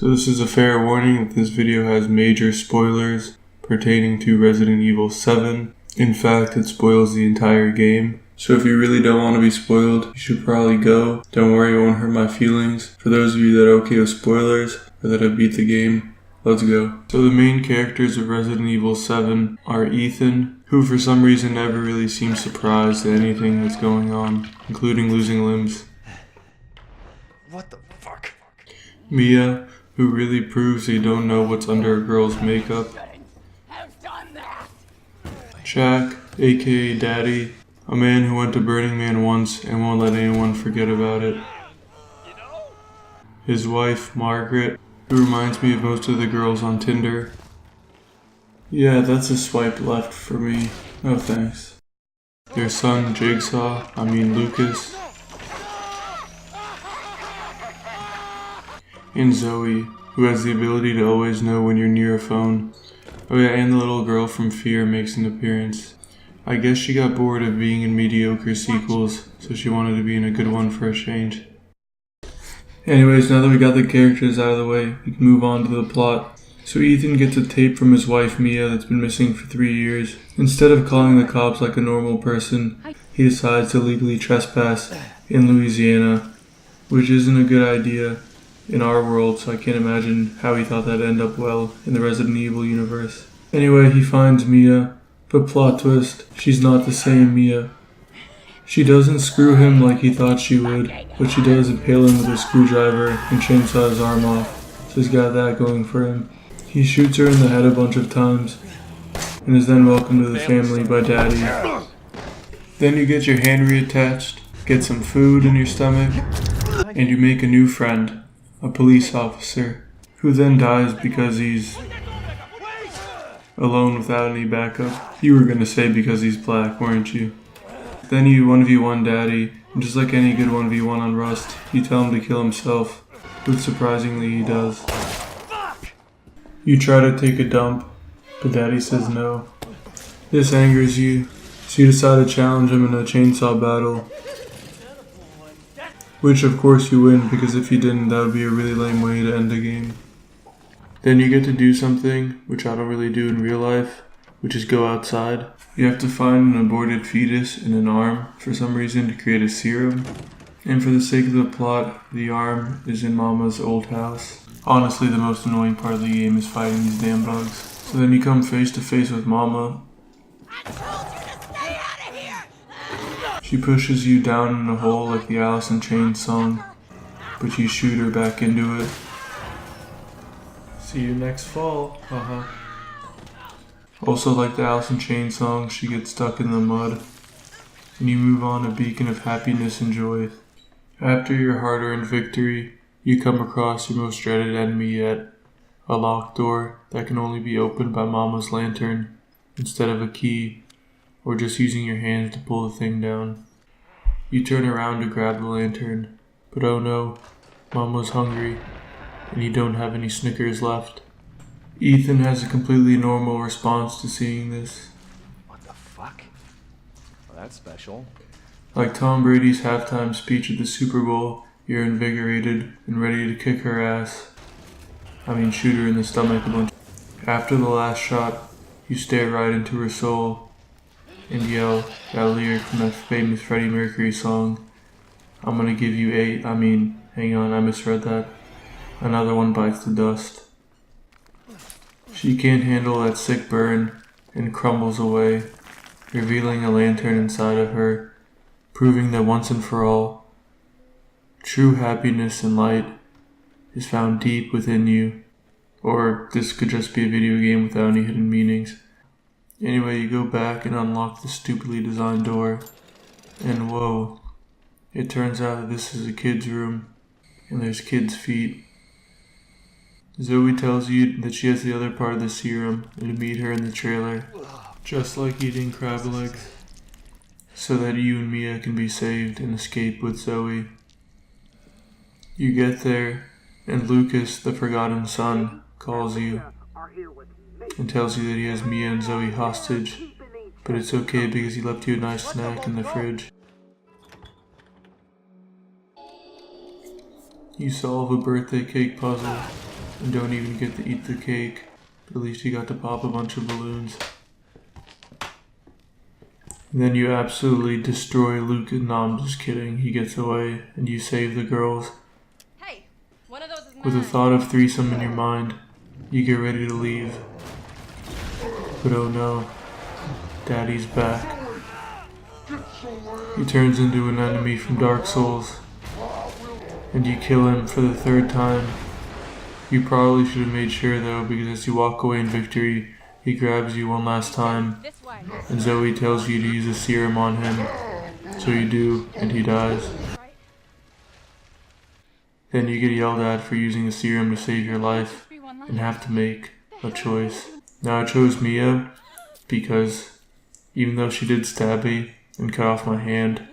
So this is a fair warning that this video has major spoilers pertaining to Resident Evil 7. In fact, it spoils the entire game. So if you really don't want to be spoiled, you should probably go. Don't worry, it won't hurt my feelings. For those of you that are okay with spoilers, or that have beat the game, let's go. So the main characters of Resident Evil 7 are Ethan, who for some reason never really seems surprised at anything that's going on, including losing limbs. What the fuck? Mia, who really proves they don't know what's under a girl's makeup. Jack, aka Daddy, a man who went to Burning Man once and won't let anyone forget about it. His wife, Margaret, who reminds me of most of the girls on Tinder. Yeah, that's a swipe left for me. No thanks. Their son, Lucas. And Zoe, who has the ability to always know when you're near a phone. Oh yeah, and the little girl from Fear makes an appearance. I guess she got bored of being in mediocre sequels, so she wanted to be in a good one for a change. Anyways, now that we got the characters out of the way, we can move on to the plot. So Ethan gets a tape from his wife Mia that's been missing for 3 years. Instead of calling the cops like a normal person, he decides to legally trespass in Louisiana, which isn't a good idea in our world, so I can't imagine how he thought that'd end up well in the Resident Evil universe. Anyway, he finds Mia, but plot twist, she's not the same Mia. She doesn't screw him like he thought she would, but she does impale him with a screwdriver and chainsaw his arm off, so he's got that going for him. He shoots her in the head a bunch of times, and is then welcomed to the family by Daddy. Then you get your hand reattached, get some food in your stomach, and you make a new friend. A police officer, who then dies because he's alone without any backup. You were gonna say because he's black, weren't you? Then you 1v1 Daddy, and just like any good 1v1 on Rust, you tell him to kill himself, which surprisingly he does. You try to take a dump, but Daddy says no. This angers you, so you decide to challenge him in a chainsaw battle. Which of course you win, because if you didn't, that would be a really lame way to end the game. Then you get to do something, which I don't really do in real life, which is go outside. You have to find an aborted fetus in an arm, for some reason, to create a serum. And for the sake of the plot, the arm is in Mama's old house. Honestly, the most annoying part of the game is fighting these damn bugs. So then you come face to face with Mama. She pushes you down in a hole like the Alice in Chains song, but you shoot her back into it. See you next fall, haha. Also like the Alice in Chains song, she gets stuck in the mud, and you move on a beacon of happiness and joy. After your hard-earned victory, you come across your most dreaded enemy yet, a locked door that can only be opened by Mama's lantern, instead of a key, or just using your hands to pull the thing down. You turn around to grab the lantern, but oh no, Mama's hungry, and you don't have any Snickers left. Ethan has a completely normal response to seeing this. What the fuck? Well, that's special. Like Tom Brady's halftime speech at the Super Bowl, you're invigorated and ready to kick her ass. Shoot her in the stomach a bunch. After the last shot, you stare right into her soul and yell that lyric from that famous Freddie Mercury song, "I'm gonna give you 8, hang on, I misread that. Another one bites the dust." She can't handle that sick burn and crumbles away, revealing a lantern inside of her, proving that once and for all, true happiness and light is found deep within you. Or this could just be a video game without any hidden meanings. Anyway, you go back and unlock the stupidly designed door, and whoa, it turns out that this is a kid's room, and there's kids' feet. Zoe tells you that she has the other part of the serum, and to meet her in the trailer, just like eating crab legs, so that you and Mia can be saved and escape with Zoe. You get there, and Lucas, the forgotten son, calls you and tells you that he has Mia and Zoe hostage, but it's okay because he left you a nice snack in the fridge. You solve a birthday cake puzzle, and don't even get to eat the cake, but at least you got to pop a bunch of balloons. And then you absolutely destroy Luke. No, I'm just kidding. He gets away, and you save the girls. Hey, one of those is mine. With the thought of threesome in your mind, you get ready to leave. But oh no, Daddy's back. He turns into an enemy from Dark Souls, and you kill him for the third time. You probably should have made sure though, because as you walk away in victory, he grabs you one last time, This way. and Zoe tells you to use a serum on him. So you do, and he dies. Then you get yelled at for using a serum to save your life, and have to make a choice. Now I chose Mia, because even though she did stab me and cut off my hand,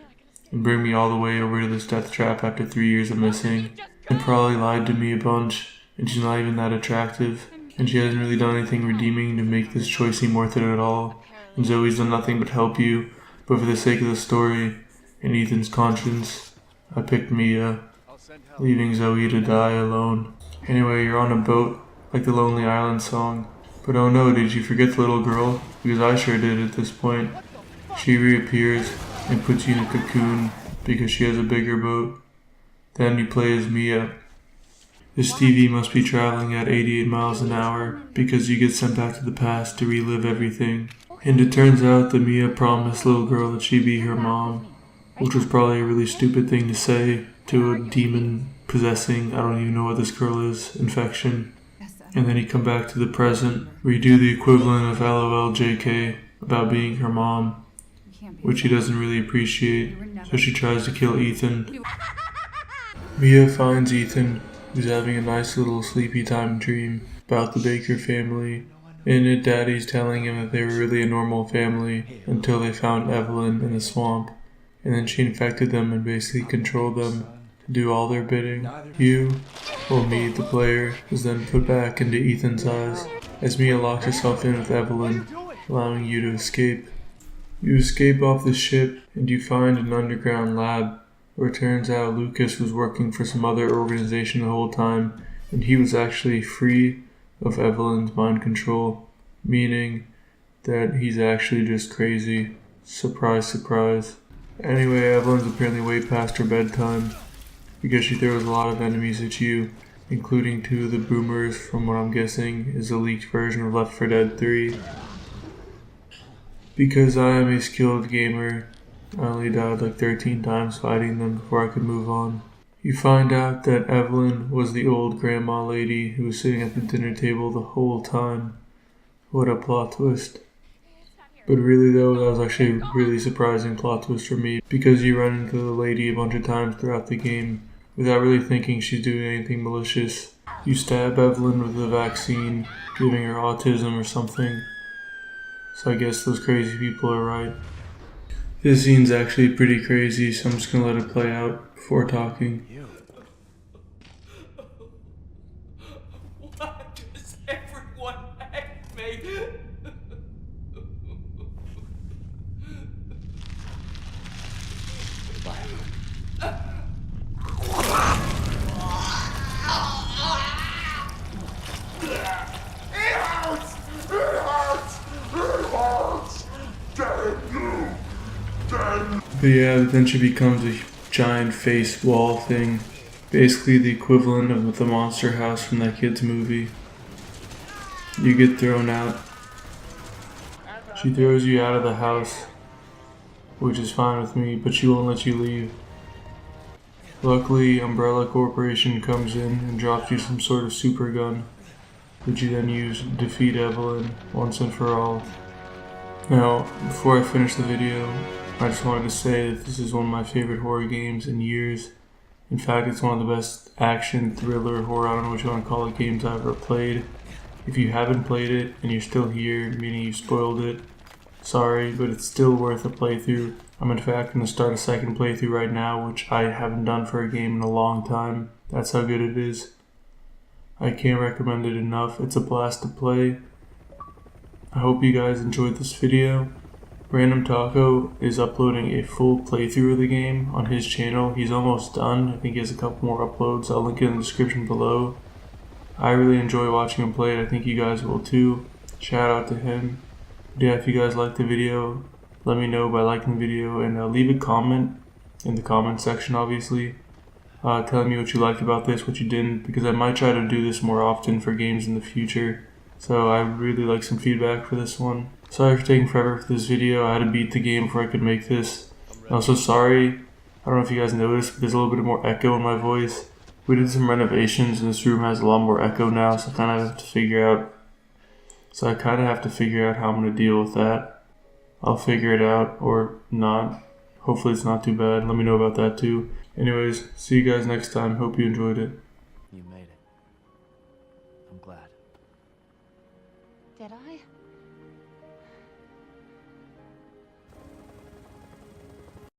and bring me all the way over to this death trap after 3 years of missing, and probably lied to me a bunch, and she's not even that attractive, and she hasn't really done anything redeeming to make this choice seem worth it at all, and Zoe's done nothing but help you, but for the sake of the story and Ethan's conscience, I picked Mia, leaving Zoe to die alone. Anyway, you're on a boat, like the Lonely Island song, but oh no, did you forget the little girl? Because I sure did at this point. She reappears and puts you in a cocoon because she has a bigger boat. Then you play as Mia. This TV must be traveling at 88 miles an hour because you get sent back to the past to relive everything. And it turns out that Mia promised little girl that she'd be her mom, which was probably a really stupid thing to say to a demon possessing, I don't even know what this girl is, infection. And then you come back to the present where you do the equivalent of LOL JK about being her mom, which she doesn't really appreciate, so she tries to kill Ethan. Mia finds Ethan, who's having a nice little sleepy time dream about the Baker family. In it, Daddy's telling him that they were really a normal family until they found Evelyn in the swamp, and then she infected them and basically controlled them to do all their bidding. You, or me, the player, is then put back into Ethan's eyes as Mia locks herself in with Evelyn, allowing you to escape. You escape off the ship and you find an underground lab where it turns out Lucas was working for some other organization the whole time, and he was actually free of Evelyn's mind control, meaning that he's actually just crazy. Surprise, surprise. Anyway, Evelyn's apparently way past her bedtime because she throws a lot of enemies at you, including 2 of the boomers from what I'm guessing is a leaked version of Left 4 Dead 3. Because I am a skilled gamer, I only died like 13 times fighting them before I could move on. You find out that Evelyn was the old grandma lady who was sitting at the dinner table the whole time. What a plot twist. But really though, that was actually a really surprising plot twist for me, because you run into the lady a bunch of times throughout the game without really thinking she's doing anything malicious. You stab Evelyn with the vaccine, giving her autism or something. So I guess those crazy people are right. This scene's actually pretty crazy, so I'm just gonna let it play out before talking. Why does everyone hate me? But yeah, then she becomes a giant face wall thing. Basically the equivalent of the monster house from that kid's movie. You get thrown out. She throws you out of the house, which is fine with me, but she won't let you leave. Luckily, Umbrella Corporation comes in and drops you some sort of super gun, which you then use to defeat Evelyn once and for all. Now, before I finish the video, I just wanted to say that this is one of my favorite horror games in years. In fact, it's one of the best action, thriller, horror, I don't know what you want to call it, games I've ever played. If you haven't played it and you're still here, meaning you spoiled it, sorry, but it's still worth a playthrough. I'm in fact going to start a second playthrough right now, which I haven't done for a game in a long time. That's how good it is. I can't recommend it enough. It's a blast to play. I hope you guys enjoyed this video. Random Taco is uploading a full playthrough of the game on his channel. He's almost done. I think he has a couple more uploads. I'll link it in the description below. I really enjoy watching him play it. I think you guys will too. Shout out to him. But yeah, if you guys liked the video, let me know by liking the video, and leave a comment in the comment section, obviously. Telling me what you liked about this, what you didn't, because I might try to do this more often for games in the future. So I would really like some feedback for this one. Sorry for taking forever for this video. I had to beat the game before I could make this. I'm also sorry. I don't know if you guys noticed, but there's a little bit more echo in my voice. We did some renovations and this room has a lot more echo now, so I kind of have to figure out how I'm going to deal with that. I'll figure it out, or not. Hopefully it's not too bad. Let me know about that too. Anyways, see you guys next time. Hope you enjoyed it. You made it.